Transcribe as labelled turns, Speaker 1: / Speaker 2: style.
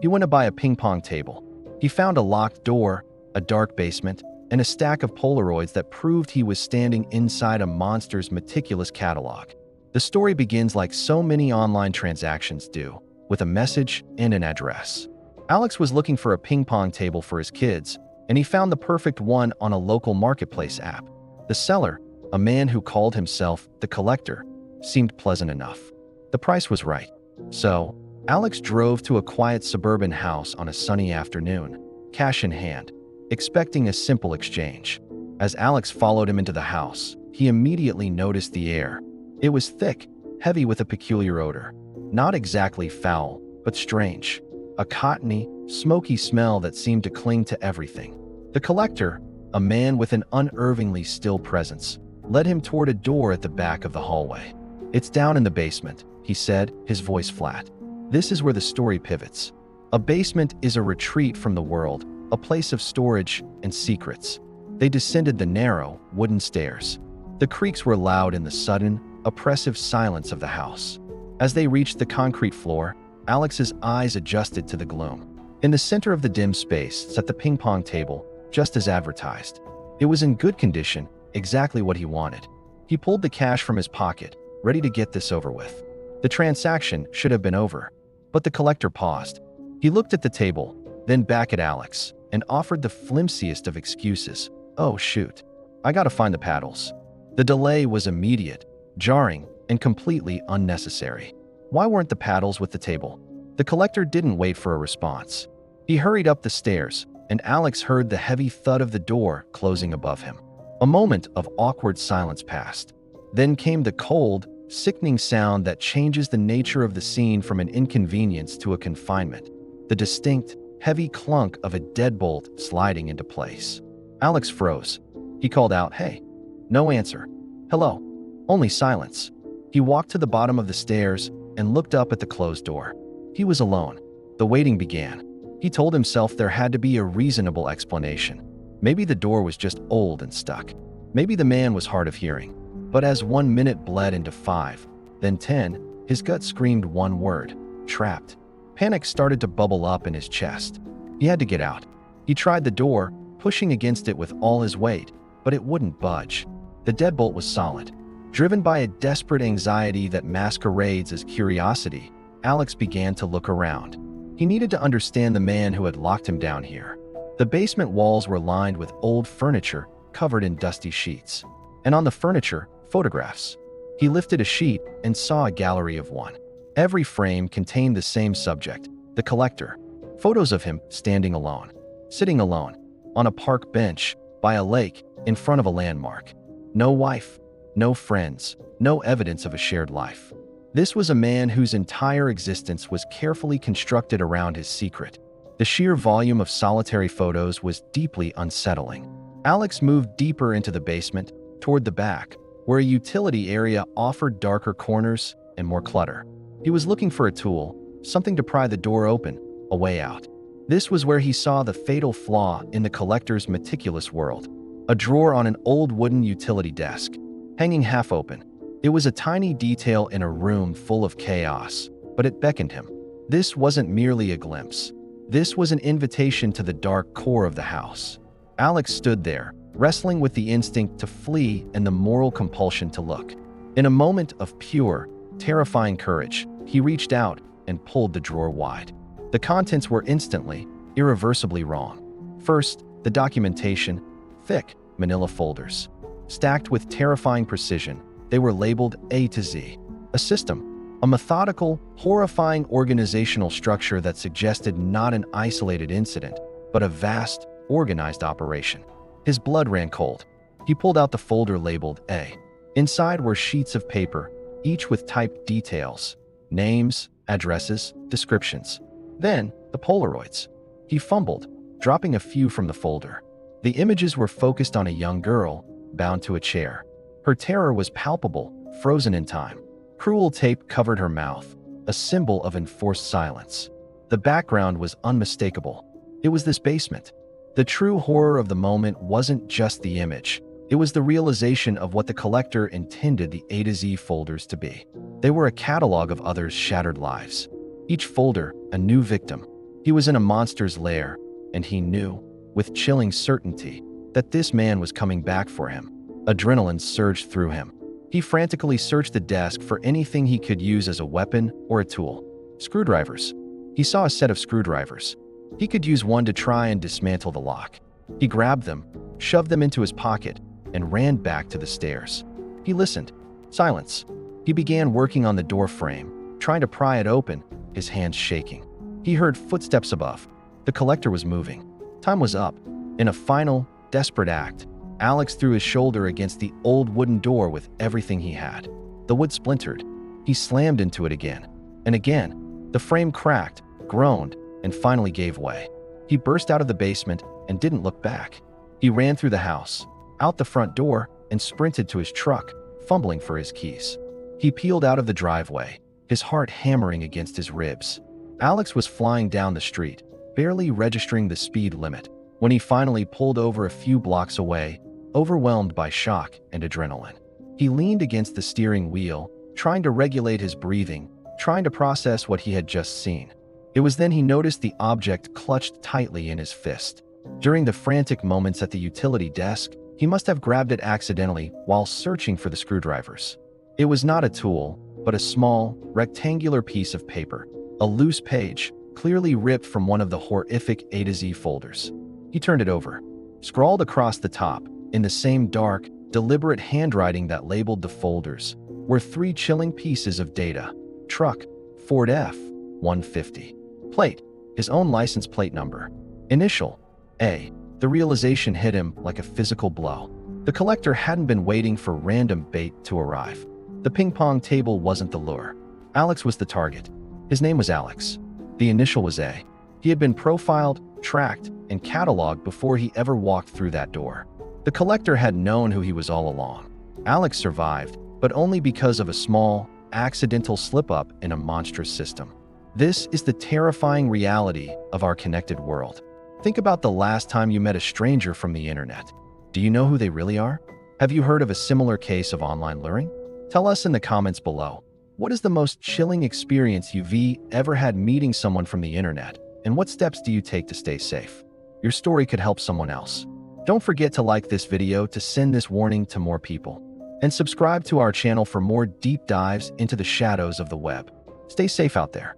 Speaker 1: He went to buy a ping-pong table. He found a locked door, a dark basement, and a stack of Polaroids that proved he was standing inside a monster's meticulous catalog. The story begins like so many online transactions do, with a message and an address. Alex was looking for a ping-pong table for his kids, and he found the perfect one on a local marketplace app. The seller, a man who called himself the collector, seemed pleasant enough. The price was right. So, Alex drove to a quiet suburban house on a sunny afternoon, cash in hand, expecting a simple exchange. As Alex followed him into the house, he immediately noticed the air. It was thick, heavy with a peculiar odor. Not exactly foul, but strange. A cottony, smoky smell that seemed to cling to everything. The collector, a man with an unervingly still presence, led him toward a door at the back of the hallway. "It's down in the basement," he said, his voice flat. This is where the story pivots. A basement is a retreat from the world, a place of storage and secrets. They descended the narrow, wooden stairs. The creaks were loud in the sudden, oppressive silence of the house. As they reached the concrete floor, Alex's eyes adjusted to the gloom. In the center of the dim space sat the ping-pong table, just as advertised. It was in good condition, exactly what he wanted. He pulled the cash from his pocket, ready to get this over with. The transaction should have been over, but the collector paused. He looked at the table, then back at Alex, and offered the flimsiest of excuses. "Oh shoot, I gotta find the paddles." The delay was immediate, jarring, and completely unnecessary. Why weren't the paddles with the table? The collector didn't wait for a response. He hurried up the stairs, and Alex heard the heavy thud of the door closing above him. A moment of awkward silence passed. Then came the cold, sickening sound that changes the nature of the scene from an inconvenience to a confinement. The distinct, heavy clunk of a deadbolt sliding into place. Alex froze. He called out, "Hey." No answer. "Hello." Only silence. He walked to the bottom of the stairs and looked up at the closed door. He was alone. The waiting began. He told himself there had to be a reasonable explanation. Maybe the door was just old and stuck. Maybe the man was hard of hearing. But as 1 minute bled into 5, then 10, his gut screamed one word: trapped. Panic started to bubble up in his chest. He had to get out. He tried the door, pushing against it with all his weight, but it wouldn't budge. The deadbolt was solid. Driven by a desperate anxiety that masquerades as curiosity, Alex began to look around. He needed to understand the man who had locked him down here. The basement walls were lined with old furniture covered in dusty sheets. And on the furniture, photographs. He lifted a sheet and saw a gallery of one. Every frame contained the same subject: the collector. Photos of him standing alone, sitting alone, on a park bench, by a lake, in front of a landmark. No wife, no friends, no evidence of a shared life. This was a man whose entire existence was carefully constructed around his secret. The sheer volume of solitary photos was deeply unsettling. Alex moved deeper into the basement, toward the back, where a utility area offered darker corners and more clutter. He was looking for a tool, something to pry the door open, a way out. This was where he saw the fatal flaw in the collector's meticulous world. A drawer on an old wooden utility desk, hanging half open. It was a tiny detail in a room full of chaos, but it beckoned him. This wasn't merely a glimpse. This was an invitation to the dark core of the house. Alex stood there, wrestling with the instinct to flee and the moral compulsion to look. In a moment of pure, terrifying courage, he reached out and pulled the drawer wide. The contents were instantly, irreversibly wrong. First, the documentation, thick, manila folders. Stacked with terrifying precision, they were labeled A to Z. A system, a methodical, horrifying organizational structure that suggested not an isolated incident, but a vast, organized operation. His blood ran cold. He pulled out the folder labeled A. Inside were sheets of paper, each with typed details, names, addresses, descriptions. Then, the Polaroids. He fumbled, dropping a few from the folder. The images were focused on a young girl, bound to a chair. Her terror was palpable, frozen in time. Cruel tape covered her mouth, a symbol of enforced silence. The background was unmistakable. It was this basement. The true horror of the moment wasn't just the image. It was the realization of what the collector intended the A to Z folders to be. They were a catalog of others' shattered lives. Each folder, a new victim. He was in a monster's lair, and he knew, with chilling certainty, that this man was coming back for him. Adrenaline surged through him. He frantically searched the desk for anything he could use as a weapon or a tool. Screwdrivers. He saw a set of screwdrivers. He could use one to try and dismantle the lock. He grabbed them, shoved them into his pocket, and ran back to the stairs. He listened. Silence. He began working on the door frame, trying to pry it open, his hands shaking. He heard footsteps above. The collector was moving. Time was up. In a final, desperate act, Alex threw his shoulder against the old wooden door with everything he had. The wood splintered. He slammed into it again. And again, the frame cracked, groaned, and finally gave way. He burst out of the basement and didn't look back. He ran through the house, out the front door, and sprinted to his truck, fumbling for his keys. He peeled out of the driveway, his heart hammering against his ribs. Alex was flying down the street, barely registering the speed limit, when he finally pulled over a few blocks away, overwhelmed by shock and adrenaline. He leaned against the steering wheel, trying to regulate his breathing, trying to process what he had just seen. It was then he noticed the object clutched tightly in his fist. During the frantic moments at the utility desk, he must have grabbed it accidentally while searching for the screwdrivers. It was not a tool, but a small, rectangular piece of paper, a loose page, clearly ripped from one of the horrific A to Z folders. He turned it over. Scrawled across the top, in the same dark, deliberate handwriting that labeled the folders, were 3 chilling pieces of data. Truck, Ford F-150. Plate, his own license plate number. Initial, A. The realization hit him like a physical blow. The collector hadn't been waiting for random bait to arrive. The ping-pong table wasn't the lure. Alex was the target. His name was Alex. The initial was A. He had been profiled, tracked, and cataloged before he ever walked through that door. The collector had known who he was all along. Alex survived, but only because of a small, accidental slip-up in a monstrous system. This is the terrifying reality of our connected world. Think about the last time you met a stranger from the internet. Do you know who they really are? Have you heard of a similar case of online luring? Tell us in the comments below. What is the most chilling experience you've ever had meeting someone from the internet? And what steps do you take to stay safe? Your story could help someone else. Don't forget to like this video to send this warning to more people. And subscribe to our channel for more deep dives into the shadows of the web. Stay safe out there.